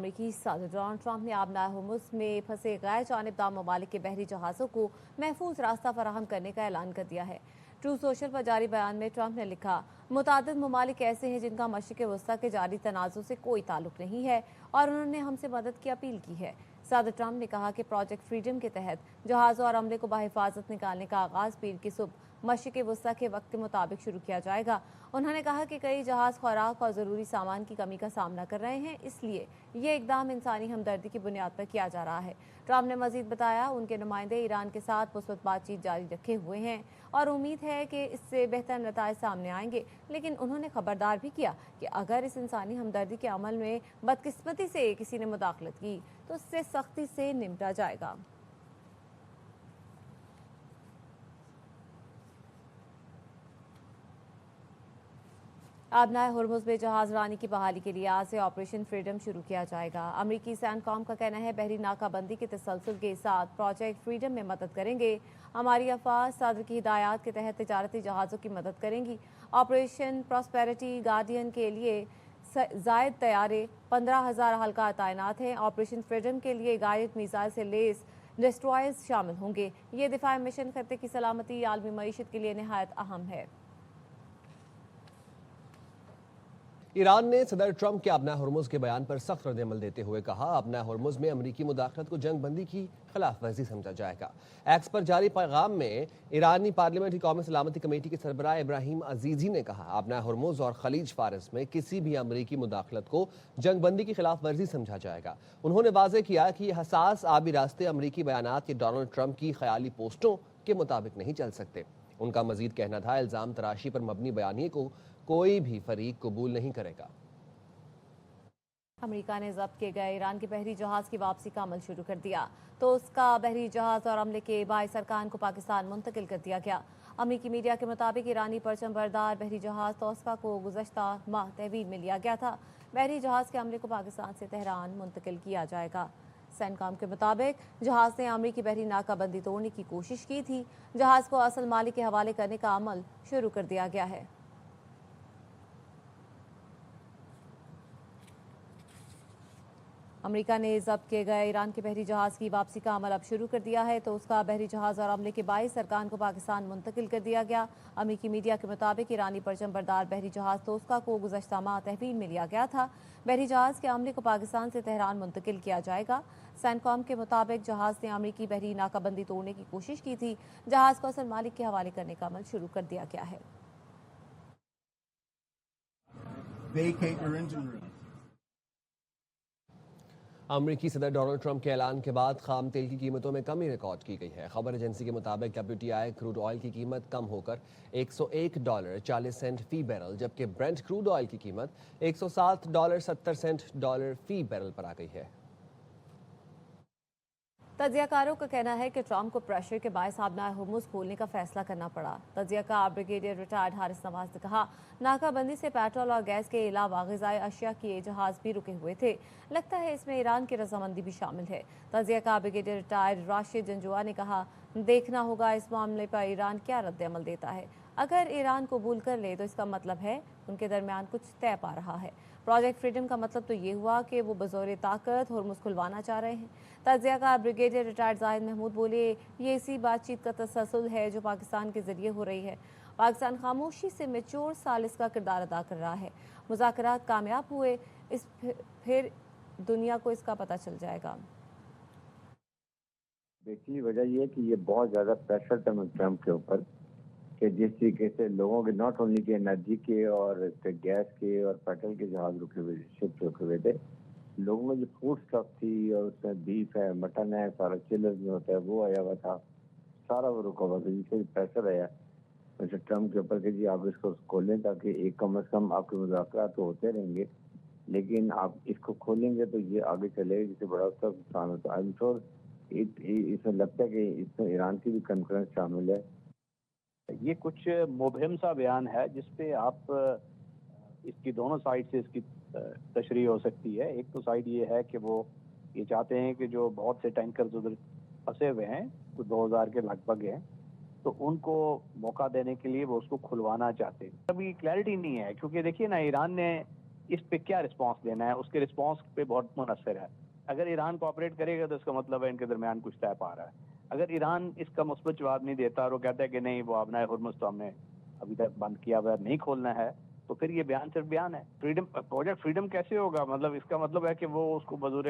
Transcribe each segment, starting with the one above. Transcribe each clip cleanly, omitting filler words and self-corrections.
अमरीकी सदर Donald Trump ने आबनाए होर्मुज़ में फंसे गैर जानिबदार ममालिक के बहरी जहाज़ों को महफूज रास्ता फराहम करने का ऐलान कर दिया है। ट्रू सोशल पर जारी बयान में ट्रंप ने लिखा, मुतादिद ममालिक ऐसे हैं जिनका मशरिक़ वस्ता के जारी तनाज़ुर से कोई ताल्लुक नहीं है और उन्होंने हमसे मदद की अपील की है। सदर ट्रंप ने कहा कि प्रोजेक्ट फ्रीडम के तहत जहाज़ों और अमले को बाहिफाजत निकालने का आगाज़ पीर की सुबह मशरिक़ वस्ता के वक्त के मुताबिक शुरू किया जाएगा। उन्होंने कहा कि कई जहाज़ खुराक और ज़रूरी सामान की कमी का सामना कर रहे हैं, इसलिए ये इक़दाम इंसानी हमदर्दी की बुनियाद पर किया जा रहा है। ट्रंप ने मजीद बताया, उनके नुमाइंदे ईरान के साथ मुस्बत बातचीत जारी रखे हुए हैं और उम्मीद है कि इससे बेहतर नताइज सामने आएंगे, लेकिन उन्होंने खबरदार भी किया कि अगर इस इंसानी हमदर्दी के अमल में बदकिस्मती से किसी ने मुदाखलत की तो उससे सख्ती से निपटा जाएगा। आबनाए होर्मुज़ में जहाज रानी की बहाली के लिए आज से ऑपरेशन फ्रीडम शुरू किया जाएगा। अमरीकी सैनकॉम का कहना है, बहरी नाकाबंदी के तसलसल के साथ प्रोजेक्ट फ्रीडम में मदद करेंगे। हमारी अफवाज सदर की हिदायत के तहत तिजारती जहाज़ों की मदद करेंगी। ऑपरेशन प्रॉस्पेरिटी गार्डियन के लिए जायद तैयारे 15,000 हल्का तैनात हैं। ऑपरेशन फ्रीडम के लिए गाइडेड मिसाइल से लेस डिस्ट्रॉयर्स शामिल होंगे। ये दिफाई मिशन खत्ते की सलामती आलमी मईशत के लिए नहायत अहम है। ईरान ने सदर ट्रंप के आबनाए होर्मुज़ के बयान पर सख्त रद्द-ए-अमल देते हुए कहा, आबनाए होर्मुज़ में अमरीकी मुदाखलत को जंग बंदी की खिलाफ वर्जी समझा जाएगा। एक्स पर जारी पैगाम में ईरानी पार्लियामेंट्री कौमी सलामती कमेटी के सरबराह इब्राहिम अजीजी ने कहा, आबनाए होर्मुज़ और खलीज फारस में किसी भी अमरीकी मुदाखलत को जंग बंदी की खिलाफ वर्जी समझा जाएगा। उन्होंने वाज़ेह किया कि हसास आबी रास्ते अमरीकी बयानात के डोनाल्ड ट्रंप की ख्याली पोस्टों के मुताबिक नहीं चल सकते। उनका मजीद कहना था, इल्जाम तराशी पर मबनी बयानिए को कोई भी फरीक कबूल नहीं करेगा। अमेरिका ने जब्त किए गए ईरान के बहरी जहाज की वापसी का अमल शुरू कर दिया तो उसका बहरी जहाज और अमले के बाईस अरकान को पाकिस्तान मुंतकिल कर दिया गया। अमेरिकी मीडिया के मुताबिक ईरानी परचम बरदार बहरी जहाज तोस्का को गुज़श्ता माह तहवील में लिया गया था। बहरी जहाज के अमले को पाकिस्तान से तेहरान मुंतकिल किया जाएगा। सैनकॉम के मुताबिक जहाज ने अमरीकी बहरी नाकाबंदी तोड़ने की कोशिश की थी। जहाज को असल मालिक के हवाले करने का अमल शुरू कर दिया गया है। अमेरिका ने जब्त किए गए ईरान के बहरी जहाज की वापसी का अमल अब शुरू कर दिया है तो उसका बहरी जहाज और अमले के 22 अरकान को पाकिस्तान मुंतकिल कर दिया गया। अमेरिकी मीडिया के मुताबिक ईरानी परचम बरदार बहरी जहाज तोस्का को गुज़श्ता माह तहवील में लिया गया था। बहरी जहाज के अमले को पाकिस्तान से तेहरान मुंतकिल किया जाएगा। सैनकॉम के मुताबिक जहाज ने अमेरिकी बहरी नाकाबंदी तोड़ने की कोशिश की थी। जहाज को असल मालिक के हवाले करने का अमल शुरू कर दिया गया है। अमरीकी सदर डोनाल्ड ट्रंप के ऐलान के बाद खाम तेल की कीमतों में कमी रिकॉर्ड की गई है। खबर एजेंसी के मुताबिक WTI क्रूड ऑयल की कीमत कम होकर $101.40 फी बैरल, जबकि ब्रेंट क्रूड ऑयल की कीमत $107.70 फी बैरल पर आ गई है। तज्जियाकारों का कहना है कि ट्रंप को प्रेशर के बायस आबनाए होर्मुज़ खोलने का फैसला करना पड़ा। तज्जियाकार ब्रिगेडियर रिटायर्ड हारिस नवाज ने कहा, नाकाबंदी से पेट्रोल और गैस के अलावा ग़िज़ाई अशिया के जहाज भी रुके हुए थे। लगता है इसमें ईरान की रजामंदी भी शामिल है। तज्जियाकार ब्रिगेडियर रिटायर्ड राशिद जंजुआ ने कहा, देखना होगा इस मामले पर ईरान क्या रद्द-ए-अमल देता है। अगर ईरान कबूल कर ले तो इसका मतलब है उनके दरमियान कुछ तय पा रहा है। प्रोजेक्ट फ्रीडम का मतलब तो ये हुआ कि वो बज़ौर ताकत होर्मुज़ खुलवाना चाह रहे हैं। तज्जियाकार ब्रिगेडियर रिटायर्ड जाहिद महमूद बोले, ये इसी बातचीत का तसलसल है जो पाकिस्तान के जरिए हो रही है। पाकिस्तान खामोशी से मैच्योर सालिस का किरदार अदा कर रहा है। मुज़ाकरात कामयाब हुए फिर दुनिया को इसका पता चल जाएगा। बेसिकली वजह ये है कि ये बहुत ज़्यादा प्रेशर था ट्रंप के ऊपर कि जिस तरीके से लोगों के नॉट ओनली के एनर्जी के और गैस के और पेट्रोल के जहाज रुके हुए शिप रुके हुए थे, लोगों में जो फूड स्टॉक थी और उसमें बीफ है, मटन है, सारा चिलर में होता है वो आया हुआ था, सारा वो रुका हुआ था, जिससे प्रेशर आया वैसे ट्रंप के ऊपर कि जी आप इसको खोलें ताकि एक कम अज़ कम आपके मुज़ाकरात तो होते रहेंगे, लेकिन आप इसको खोलेंगे तो ये आगे चलेगा, जिससे बड़ा उसका नुकसान होता है। आई एम श्योर इसमें लगता है कि इसमें ईरान की भी कॉन्फ्रेंस शामिल है। ये कुछ मुबहिम सा बयान है जिसपे आप इसकी दोनों साइड से इसकी तशरीह हो सकती है। एक तो साइड ये है कि वो ये चाहते हैं कि जो बहुत से टैंकर्स उधर फंसे हुए हैं, तो 2000 के लगभग हैं, तो उनको मौका देने के लिए वो उसको खुलवाना चाहते हैं। अभी क्लैरिटी नहीं है, क्योंकि देखिए ना, ईरान ने اس پہ کیا رسپانس دینا ہے، اس کے رسپانس پہ بہت منحصر ہے. اگر ایران کوآپریٹ کرے گا تو اس کا مطلب ہے ان کے درمیان کچھ طے پا رہا ہے. اگر ایران اس کا مثبت جواب نہیں دیتا اور وہ کہتا ہے کہ نہیں وہ آبنائے ہرمز تو ہم نے ابھی تک بند کیا ہوا نہیں کھولنا ہے، تو پھر یہ بیان صرف بیان ہے. فریڈم پروجیکٹ فریڈم کیسے ہوگا؟ مطلب اس کا مطلب ہے کہ وہ اس کو بظور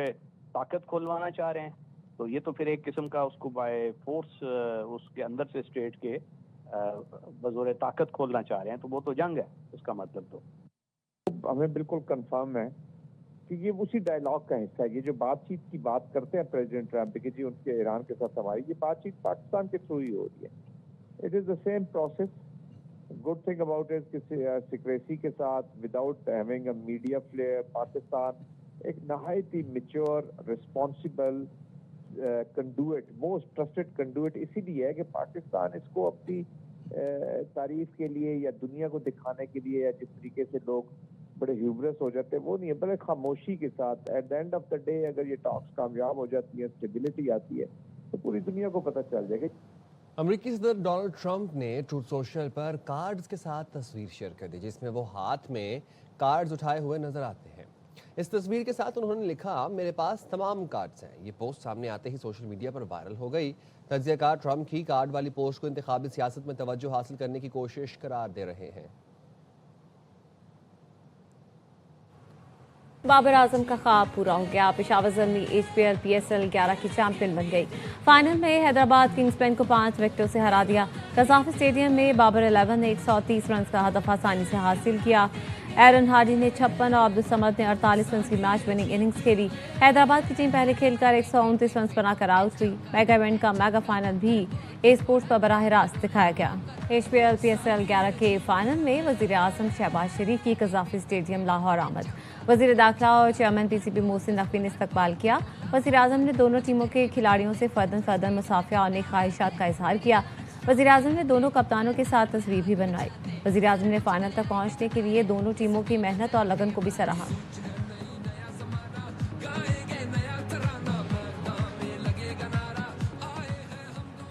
طاقت کھولوانا چاہ رہے ہیں. تو یہ تو پھر ایک قسم کا اس کو بائی فورس اس کے اندر سے اسٹیٹ کے بظور طاقت کھولنا چاہ رہے ہیں، تو وہ تو جنگ ہے اس کا مطلب. تو ہمیں بالکل کنفرم ہے کہ یہ اسی ڈائلاگ کا حصہ ہے. یہ جو بات چیت کی بات کرتے ہیں پریزیڈنٹ ٹرمپ کہ جی ان کے ایران کے ساتھ ہماری یہ بات چیت پاکستان کے تھرو ہی ہو رہی ہے. It is the same process. Good thing about is secrecy کے ساتھ without having a media فلیئر Pakistan ایک نہایت ہی میچور ریسپانسبل کنڈویٹ موسٹ ٹرسٹڈ کنڈویٹ اسی لیے ہے کہ پاکستان اس کو اپنی تعریف کے لیے یا دنیا کو دکھانے کے لیے یا جس طریقے سے لوگ بڑے ہیوبرس ہو جاتے ہیں وہ نہیں ہے، بلکہ خاموشی کے ساتھ at the end of the day اگر یہ ٹاکس کامیاب ہو جاتی ہے، اسٹیبلٹی آتی ہے تو پوری دنیا کو پتہ چل جائے گا. امریکی صدر ڈونلڈ ٹرمپ نے ٹروتھ سوشل پر کارڈز کے ساتھ تصویر شیئر کر دی جس میں وہ ہاتھ میں کارڈز اٹھائے ہوئے نظر آتے ہیں. اس تصویر کے ساتھ انہوں نے لکھا میرے پاس تمام کارڈز ہیں. یہ پوسٹ سامنے آتے ہی سوشل میڈیا پر وائرل ہو گئی. تجزیہ کار ٹرمپ کی کارڈ والی پوسٹ کو انتخابی سیاست میں توجہ حاصل کرنے کی کوشش قرار دے رہے ہیں. بابر اعظم کا خواب پورا ہو گیا. پشاور زلمی HPL PSL 11 کی چیمپئن بن گئی. فائنل میں حیدرآباد کنگز پین کو 5 وکٹوں سے ہرا دیا. قذافی اسٹیڈیم میں بابر 11 نے 130 رنز کا ہدف آسانی سے حاصل کیا. ایرن ہارڈی نے 56 اور عبدالصمد نے 48 رنز کی میچ وننگ اننگز کھیلی. حیدرآباد کی ٹیم پہلے کھیل کر 129 رنز بنا کر آؤٹ ہوئی. میگا ایونٹ کا میگا فائنل بھی اسپورٹس پر براہ راست دکھایا گیا. HPL PSL 11 کے فائنل میں وزیر اعظم شہباز شریف کی قذافی اسٹیڈیم لاہور آمد. وزیر داخلہ اور چیئرمین PCB محسن نقوی نے استقبال کیا. وزیر اعظم نے دونوں ٹیموں کے کھلاڑیوں سے فرداً مسافہ اور نیک خواہشات کا اظہار کیا. وزیر اعظم نے دونوں کپتانوں کے ساتھ تصویر بھی بنوائی. وزیر اعظم نے فائنل تک پہنچنے کے لیے دونوں ٹیموں کی محنت اور لگن کو بھی سراہا.